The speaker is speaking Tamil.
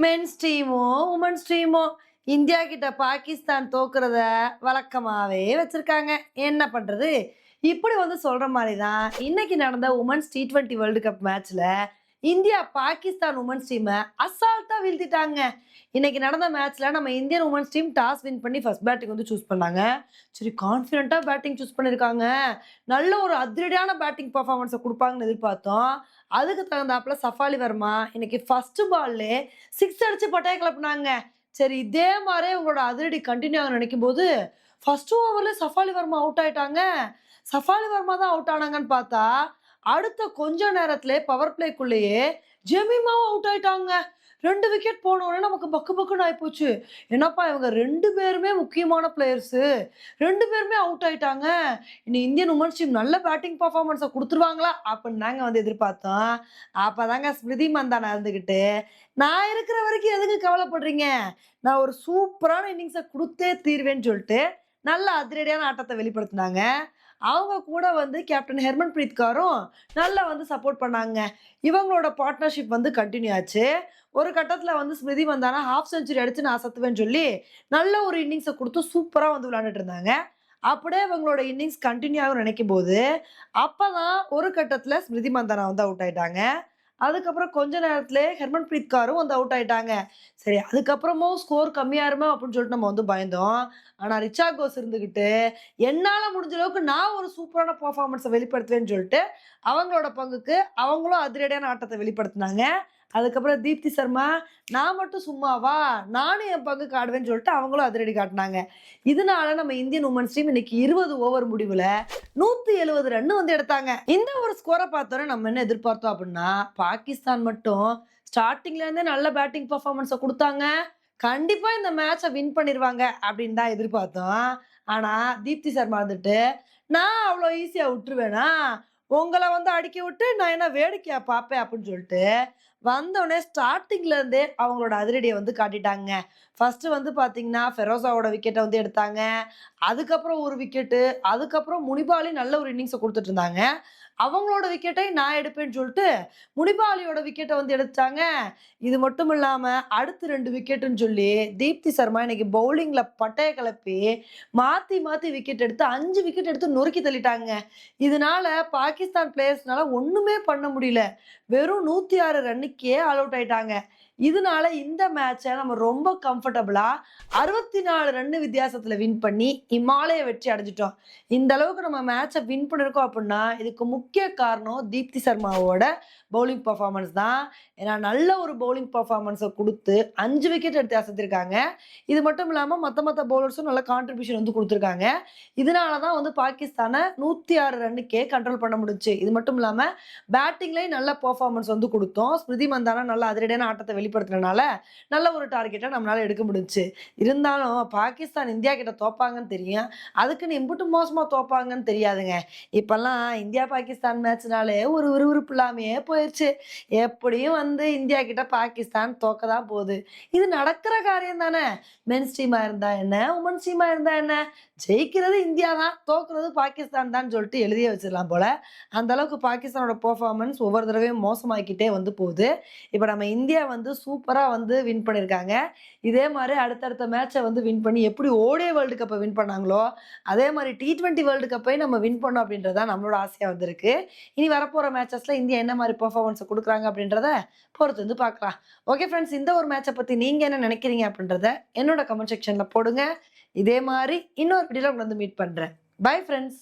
மென்ஸ் டீமோ உமன்ஸ் டீமோ இந்தியா கிட்ட பாகிஸ்தான் தோக்குறத வழக்கமாவே வச்சிருக்காங்க. என்ன பண்றது? இப்படி வந்து சொல்ற மாதிரி தான் இன்னைக்கு நடந்த உமன்ஸ் T20 வேர்ல்டு கப் மேட்ச்ல இந்தியா பாகிஸ்தான் உமன்ஸ் டீமை அசால்ட்டா வீழ்த்திட்டாங்க. இன்னைக்கு நடந்த மேட்ச்ல நம்ம Indian women's team toss win பண்ணி ஃபர்ஸ்ட் பேட்டிங் வந்து சூஸ் பண்ணாங்க. சரி, கான்ஃபிடென்ட்டா பேட்டிங் சூஸ் பண்ணிருக்காங்க. நல்ல ஒரு அதிரடியான பேட்டிங் பெர்ஃபார்மன்ஸை கொடுப்பாங்கன்னு எதிர்பார்த்தோம். அதுக்கு தகுந்தாப்புல சஃபாலி வர்மா இன்னைக்கு ஃபர்ஸ்ட் பால்லே சிக்ஸ் அடிச்சு பட்டைய கிளப்புனாங்க. சரி, இதே மாதிரி உங்களோட அதிரடி கண்டினியூ ஆக நினைக்கும் போது ஃபர்ஸ்ட் ஓவர்ல சஃபாலி வர்மா அவுட் ஆயிட்டாங்க. சஃபாலி வர்மா தான் அவுட் ஆனாங்கன்னு பார்த்தா அடுத்த கொஞ்ச நேரத்திலே பவர் பிளேக்குள்ளேயே ஜெமிமாவும் அவுட் ஆயிட்டாங்க. 2 விக்கெட் போன உடனே நமக்கு பக்கு பக்குன்னு ஆயிப்போச்சு. என்னப்பா இவங்க 2 பேருமே முக்கியமான பிளேயர்ஸு. 2 பேருமே அவுட் ஆயிட்டாங்க. இனி இந்தியன் உமன்ஸ் டீம் நல்ல பேட்டிங் பெர்ஃபார்மன்ஸை குடுத்துருவாங்களா? அப்படின்னு தாங்க வந்து எதிர்பார்த்தோம். அப்பதாங்க ஸ்மிருதி மந்தானா இருந்துகிட்டு, நான் இருக்கிற வரைக்கும் எதுக்கு கவலைப்படுறீங்க? நான் ஒரு சூப்பரான இன்னிங்ஸை குடுத்தே தீருவேன்னு சொல்லிட்டு, நல்ல அதிரடியான ஆட்டத்தை வெளிப்படுத்தினாங்க. அவங்க கூட வந்து கேப்டன் ஹெர்மன்பிரீத் கௌரும் நல்லா வந்து சப்போர்ட் பண்ணாங்க. இவங்களோட பார்ட்னர்ஷிப் வந்து கண்டினியூ ஆச்சு. ஒரு கட்டத்துல வந்து ஸ்மிருதி மந்தானா ஹாஃப் செஞ்சுரி அடிச்சு நான் சத்துவேன்னு சொல்லி நல்ல ஒரு இன்னிங்ஸை கொடுத்து சூப்பரா வந்து விளையாண்டுட்டு இருந்தாங்க. அப்படியே இவங்களோட இன்னிங்ஸ் கண்டினியூ ஆகும் நினைக்கும் போது அப்பதான் ஒரு கட்டத்துல ஸ்மிருதி மந்தானா வந்து அவுட் ஆயிட்டாங்க. அதுக்கப்புறம் கொஞ்ச நேரத்திலே ஹெர்மன்பிரீத் கௌரும் வந்து அவுட் ஆயிட்டாங்க. சரி, அதுக்கப்புறமும் ஸ்கோர் கம்மியாயிருமே அப்படின்னு சொல்லிட்டு நம்ம வந்து பயந்தோம். ஆனா ரிச்சா கோஸ் இருந்துகிட்டு என்னால முடிஞ்ச அளவுக்கு நான் ஒரு சூப்பரான பெர்ஃபார்மன்ஸை வெளிப்படுத்துவேன்னு சொல்லிட்டு அவங்களோட பங்குக்கு அவங்களும் அதிரடியான ஆட்டத்தை வெளிப்படுத்தினாங்க. அதுக்கப்புறம் தீப்தி சர்மா, நான் மட்டும் சும்மாவா, நானும் என் பங்குக்கு ஆடுவேன்னு சொல்லிட்டு அவங்களும் அதிரடி காட்டினாங்க. இதனால நம்ம இந்தியன் உமன்ஸ் டீம் இன்னைக்கு 20 ஓவர் முடிவுல 170 ரன் வந்து எடுத்தாங்க. இந்த ஒரு ஸ்கோரை பார்த்தோன்னே நம்ம என்ன எதிர்பார்த்தோம் அப்படின்னா, பாகிஸ்தான் மட்டும் ஸ்டார்டிங்ல இருந்தே நல்ல பேட்டிங் பெர்ஃபார்மன்ஸை கொடுத்தாங்க. கண்டிப்பா இந்த மேட்சை வின் பண்ணிருவாங்க அப்படின்னு தான் எதிர்பார்த்தோம். ஆனா தீப்தி சர்மா வந்துட்டு, நான் அவ்வளோ ஈஸியா விட்டுருவேனா? உங்கள வந்து அடிக்க விட்டு நான் என்ன வேடிக்கையா பார்ப்பேன் அப்படின்னு சொல்லிட்டு வந்தோடனே ஸ்டார்டிங்ல இருந்தே அவங்களோட அதிரடியை வந்து காட்டிட்டாங்க. ஃபர்ஸ்ட் வந்து பாத்தீங்கன்னா ஃபெரோசாவோட விக்கெட்டை வந்து எடுத்தாங்க. அதுக்கப்புறம் ஒரு விக்கெட்டு, அதுக்கப்புறம் முனிபாலி நல்ல ஒரு இன்னிங்ஸை கொடுத்துட்டு இருந்தாங்க. அவங்களோட விக்கெட்டை நான் எடுப்பேன்னு சொல்லிட்டு முனிபாலியோட விக்கெட்டை வந்து எடுத்தாங்க. இது மட்டும் இல்லாம அடுத்து 2 விக்கெட்டுன்னு சொல்லி தீப்தி சர்மா இன்னைக்கு பவுலிங்ல பட்டைய கிளப்பி மாத்தி மாத்தி விக்கெட் எடுத்து 5 விக்கெட் எடுத்து நொறுக்கி தள்ளிட்டாங்க. இதனால பாகிஸ்தான் பிளேயர்ஸ்னால ஒண்ணுமே பண்ண முடியல. வெறும் 106 ரன்னுக்கே ஆல் அவுட் ஆயிட்டாங்க. இதனால இந்த மேட்சை நம்ம ரொம்ப கம்ஃபர்டபுளா 64 ரன் வித்தியாசத்துல வின் பண்ணி இமாலய வெற்றி அடைஞ்சிட்டோம். இந்த அளவுக்கு நம்ம மேட்சை வின் பண்ணிருக்கோம் அப்படின்னா இதுக்கு முக்கிய காரணம் தீப்தி சர்மாவோட பவுலிங் பர்ஃபார்மன்ஸ் தான். ஏன்னா நல்ல ஒரு பவுலிங் பர்ஃபார்மன்ஸை கொடுத்து 5 விக்கெட் எடுத்து அசத்திருக்காங்க. இது மட்டும் இல்லாம மத்த பவுலர்ஸும் நல்ல கான்ட்ரிபியூஷன் வந்து கொடுத்துருக்காங்க. இதனாலதான் வந்து பாகிஸ்தானை 106 ரன்னுக்கே கண்ட்ரோல் பண்ண முடிஞ்சுச்சு. இது மட்டும் இல்லாம பேட்டிங்லயும் நல்ல பெர்ஃபார்மன்ஸ் வந்து கொடுத்தோம். ஸ்மிருதி மந்தானா நல்ல அதிரடியான ஆட்டத்தை வெளிப்படுத்துறதுனால நல்ல ஒரு டார்கெட்டை நம்மளால எடுக்க முடிஞ்சுச்சு. இருந்தாலும் பாகிஸ்தான் இந்தியா கிட்ட தோப்பாங்கன்னு தெரியும். அதுக்குன்னு இம்புட்டு மோசமா தோப்பாங்கன்னு தெரியாதுங்க. இப்பெல்லாம் இந்தியா பாகிஸ்தான் மேட்ச்னாலே ஒரு விறுவிறுப்பு இல்லாமையே போயிடுச்சு. எப்படியும் வந்து இந்தியா கிட்ட பாகிஸ்தான் தோக்கதான் போகுது. இது நடக்கிற காரியம் தானே. மென்ஸ் டீமா இருந்தா என்ன, உமன்ஸ் டீமா இருந்தா என்ன, ஜெயிக்கிறது இந்தியா தான், தோக்குறது பாகிஸ்தான் தான் சொல்லிட்டு எழுதியே வச்சிடலாம் போல. அந்த அளவுக்கு பாகிஸ்தானோட பெர்ஃபார்மன்ஸ் ஒவ்வொரு தடவையும் மோசமாக்கிட்டே வந்து போகுது. இப்போ நம்ம இந்தியா வந்து சூப்பரா வந்து வின் பண்ணியிருக்காங்க. இதே மாதிரி அடுத்தடுத்த மேட்சை வந்து வின் பண்ணி எப்படி ஓடிஐ வேர்ல்டு கப்பை வின் பண்ணாங்களோ அதே மாதிரி T20 வேர்ல்டு கப்பை நம்ம வின் பண்ணோம் அப்படின்றத நம்மளோட ஆசையா வந்திருக்கு. இனி வரப்போற மேட்சஸ்ல இந்தியா என்ன மாதிரி பெர்ஃபார்மன்ஸ் கொடுக்குறாங்க அப்படின்றத பொறுத்து வந்து பார்க்கலாம். ஓகே ஃப்ரெண்ட்ஸ், இந்த ஒரு மேட்சை பத்தி நீங்க என்ன நினைக்கிறீங்க அப்படின்றத என்னோட கமெண்ட் செக்ஷன்ல போடுங்க. இதே மாதிரி இன்னொரு வீடியோல உங்களை வந்து மீட் பண்றேன். Bye friends.